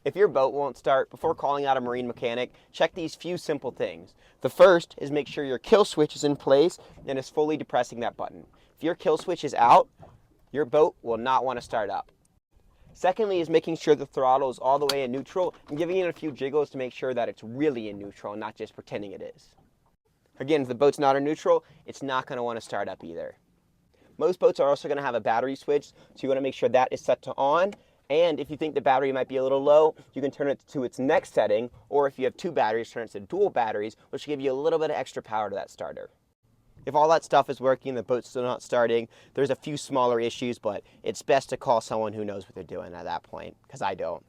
If your boat won't start, before calling out a marine mechanic, check these few simple things. The first is make sure your kill switch is in place and is fully depressing that button. If your kill switch is out, your boat will not want to start up. Secondly is making sure the throttle is all the way in neutral and giving it a few jiggles to make sure that it's really in neutral and not just pretending it is. Again, if the boat's not in neutral, it's not going to want to start up either. Most boats are also going to have a battery switch, so you want to make sure that is set to on. And if you think the battery might be a little low, you can turn it to its next setting, or if you have two batteries, turn it to dual batteries, which will give you a little bit of extra power to that starter. If all that stuff is working and the boat's still not starting, there's a few smaller issues, but it's best to call someone who knows what they're doing at that point, because I don't.